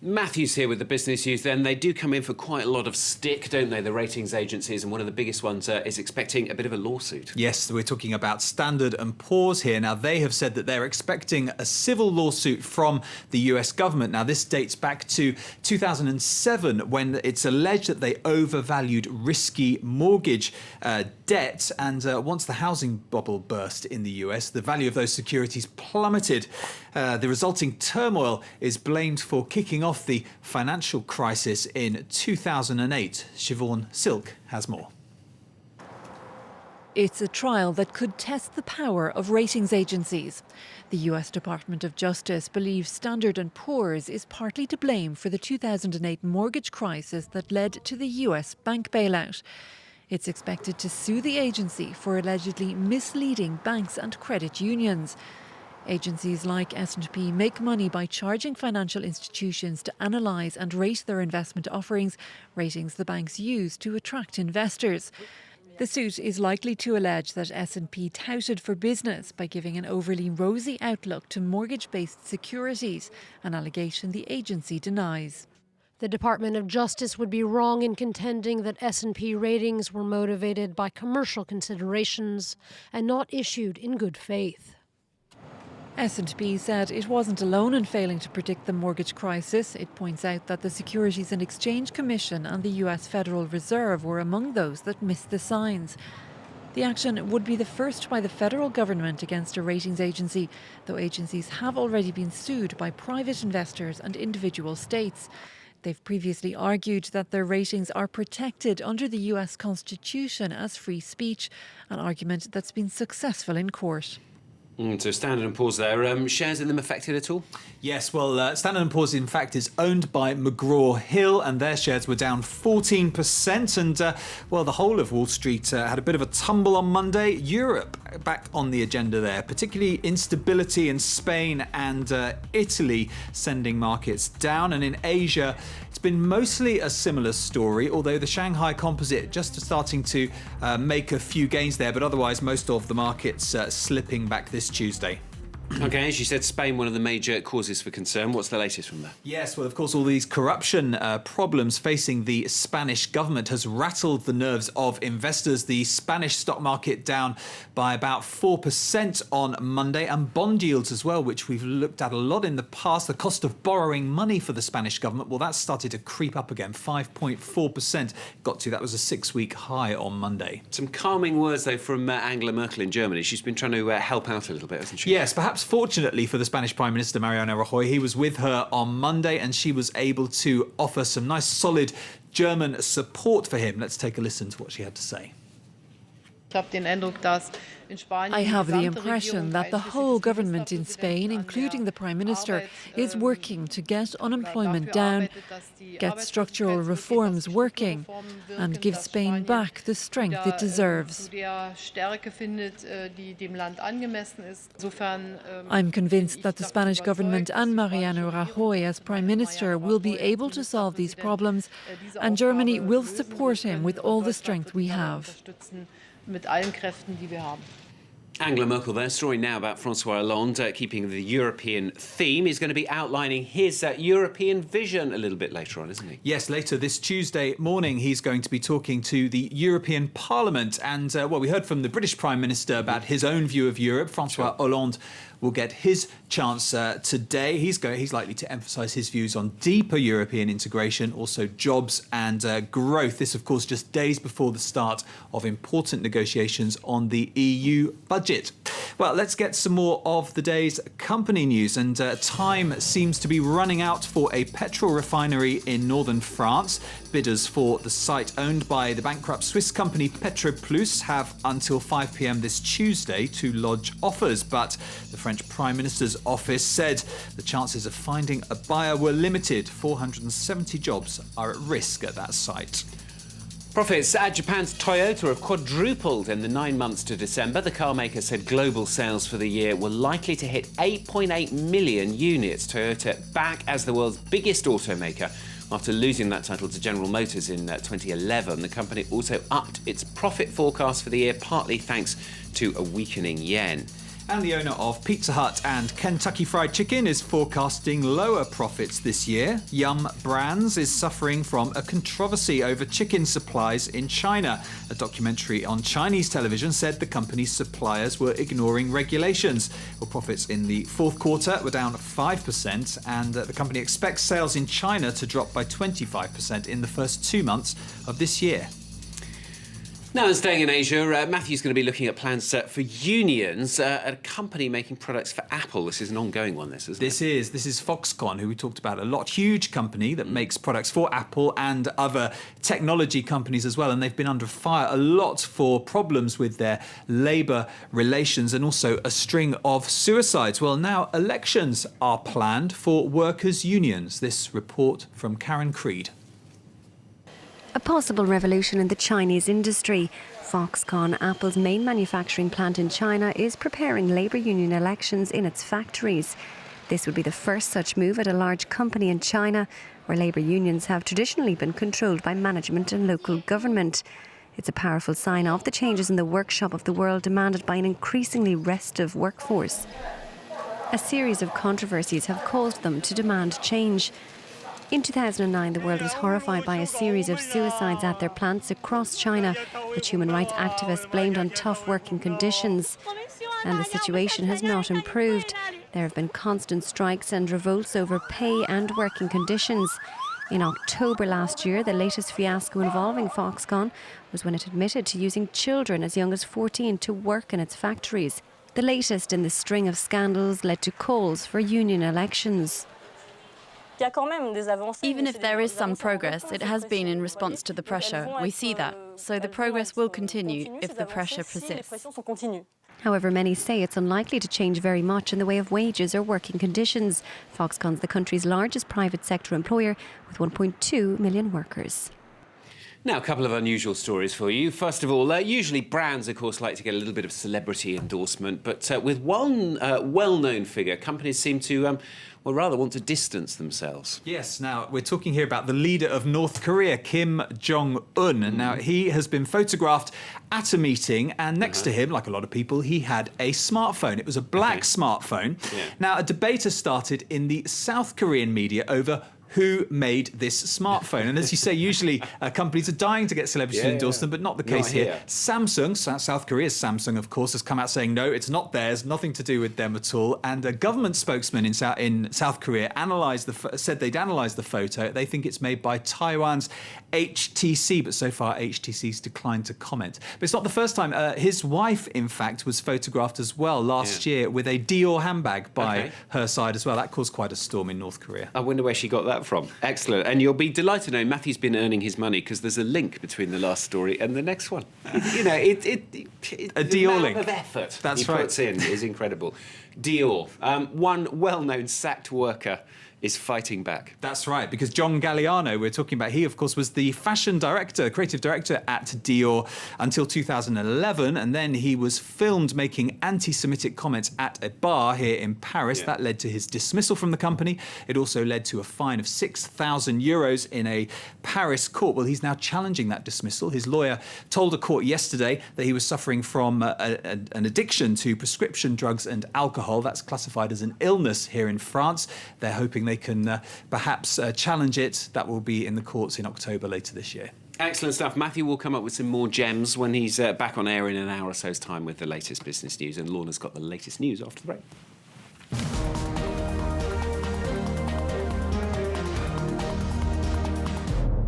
Matthew's here with the business news then. They do come in for quite a lot of stick, don't they, the ratings agencies, and one of the biggest ones is expecting a bit of a lawsuit. Yes, we're talking about Standard & Poor's here. Now, they have said that they're expecting a civil lawsuit from the US government. Now, this dates back to 2007 when it's alleged that they overvalued risky mortgage debt. And once the housing bubble burst in the US, the value of those securities plummeted. The resulting turmoil is blamed for kicking off the financial crisis in 2008. Siobhan Silk has more. It's a trial that could test the power of ratings agencies. The US Department of Justice believes Standard & Poor's is partly to blame for the 2008 mortgage crisis that led to the US bank bailout. It's expected to sue the agency for allegedly misleading banks and credit unions. Agencies like S&P make money by charging financial institutions to analyse and rate their investment offerings, ratings the banks use to attract investors. The suit is likely to allege that S&P touted for business by giving an overly rosy outlook to mortgage-based securities, an allegation the agency denies. The Department of Justice would be wrong in contending that S&P ratings were motivated by commercial considerations and not issued in good faith. S&P said it wasn't alone in failing to predict the mortgage crisis. It points out that the Securities and Exchange Commission and the US Federal Reserve were among those that missed the signs. The action would be the first by the federal government against a ratings agency, though agencies have already been sued by private investors and individual states. They've previously argued that their ratings are protected under the US Constitution as free speech, an argument that's been successful in court. So Standard & Poor's there. Shares in them affected at all? Yes, well, Standard & Poor's, in fact, is owned by McGraw-Hill, and their shares were down 14%. And, well, the whole of Wall Street had a bit of a tumble on Monday. Europe back on the agenda there, particularly instability in Spain and Italy sending markets down. And in Asia, it's been mostly a similar story, although the Shanghai Composite just starting to make a few gains there, but otherwise most of the markets slipping back this Tuesday. OK, as you said, Spain, one of the major causes for concern. What's the latest from there? Yes, well, of course, all these corruption problems facing the Spanish government has rattled the nerves of investors. The Spanish stock market down by about 4% on Monday, and bond yields as well, which we've looked at a lot in the past. The cost of borrowing money for the Spanish government, well, that's started to creep up again. 5.4% that was a 6-week high on Monday. Some calming words, though, from Angela Merkel in Germany. She's been trying to help out a little bit, hasn't she? Yes, perhaps fortunately for the Spanish Prime Minister, Mariano Rajoy. He was with her on Monday and she was able to offer some nice, solid German support for him. Let's take a listen to what she had to say. I have the impression that the whole government in Spain, including the Prime Minister, is working to get unemployment down, get structural reforms working, and give Spain back the strength it deserves. I'm convinced that the Spanish government and Mariano Rajoy as Prime Minister will be able to solve these problems, and Germany will support him with all the strength we have. Angela Merkel there, story now about Francois Hollande, keeping the European theme. He's going to be outlining his European vision a little bit later on, isn't he? Yes, later this Tuesday morning, he's going to be talking to the European Parliament. And, well, we heard from the British Prime Minister about his own view of Europe. Francois Hollande will get his chance today. He's likely to emphasise his views on deeper European integration, also jobs and growth. This, of course, just days before the start of important negotiations on the EU budget. Well, let's get some more of the day's company news. And time seems to be running out for a petrol refinery in northern France. Bidders for the site owned by the bankrupt Swiss company Petroplus have until 5 p.m. this Tuesday to lodge offers. But the French Prime Minister's office said the chances of finding a buyer were limited. 470 jobs are at risk at that site. Profits at Japan's Toyota have quadrupled in the 9 months to December. The car maker said global sales for the year were likely to hit 8.8 million units. Toyota back as the world's biggest automaker after losing that title to General Motors in 2011. The company also upped its profit forecast for the year, partly thanks to a weakening yen. And the owner of Pizza Hut and Kentucky Fried Chicken is forecasting lower profits this year. Yum Brands is suffering from a controversy over chicken supplies in China. A documentary on Chinese television said the company's suppliers were ignoring regulations. Well, profits in the fourth quarter were down 5%, and the company expects sales in China to drop by 25% in the first 2 months of this year. Now, staying in Asia, Matthew's going to be looking at plans for unions at a company making products for Apple. This is an ongoing one, isn't it? This is Foxconn, who we talked about a lot. Huge company that makes products for Apple and other technology companies as well. And they've been under fire a lot for problems with their labour relations and also a string of suicides. Well, now elections are planned for workers' unions. This report from Karen Creed. A possible revolution in the Chinese industry. Foxconn, Apple's main manufacturing plant in China, is preparing labour union elections in its factories. This would be the first such move at a large company in China, where labour unions have traditionally been controlled by management and local government. It's a powerful sign of the changes in the workshop of the world demanded by an increasingly restive workforce. A series of controversies have caused them to demand change. In 2009, the world was horrified by a series of suicides at their plants across China, which human rights activists blamed on tough working conditions. And the situation has not improved. There have been constant strikes and revolts over pay and working conditions. In October last year, the latest fiasco involving Foxconn was when it admitted to using children as young as 14 to work in its factories. The latest in the string of scandals led to calls for union elections. Even if there is some progress, it has been in response to the pressure. We see that. So the progress will continue if the pressure persists. However, many say it's unlikely to change very much in the way of wages or working conditions. Foxconn's the country's largest private sector employer with 1.2 million workers. Now, a couple of unusual stories for you. First of all, usually brands, of course, like to get a little bit of celebrity endorsement, but with one well-known figure, companies seem to, rather want to distance themselves. Yes, now we're talking here about the leader of North Korea, Kim Jong-un. And now he has been photographed at a meeting, and next to him, like a lot of people, he had a smartphone. It was a black smartphone. Yeah. Now, a debate has started in the South Korean media over who made this smartphone. And as you say, usually companies are dying to get celebrities to endorse them, but not the case here. Samsung, South Korea's Samsung, of course, has come out saying, no, it's not theirs, nothing to do with them at all. And a government spokesman in South Korea said they'd analysed the photo. They think it's made by Taiwan's HTC, but so far HTC's declined to comment. But it's not the first time. His wife, in fact, was photographed as well last year with a Dior handbag by her side as well. That caused quite a storm in North Korea. I wonder where she got that from. Excellent. And you'll be delighted to know Matthew's been earning his money because there's a link between the last story and the next one. A Dior link. The amount of effort That's he puts in is incredible. Dior, one well-known sacked worker, is fighting back. That's right, because John Galliano, we're talking about, he, of course, was the fashion director, creative director at Dior until 2011, and then he was filmed making anti-Semitic comments at a bar here in Paris. That led to his dismissal from the company. It also led to a fine of €6,000 in a Paris court. Well, he's now challenging that dismissal. His lawyer told a court yesterday that he was suffering from an addiction to prescription drugs and alcohol. That's classified as an illness here in France. They're hoping they can perhaps challenge it. That will be in the courts in October later this year. Excellent stuff. Matthew will come up with some more gems when he's back on air in an hour or so's time with the latest business news. And Lorna's got the latest news after the break.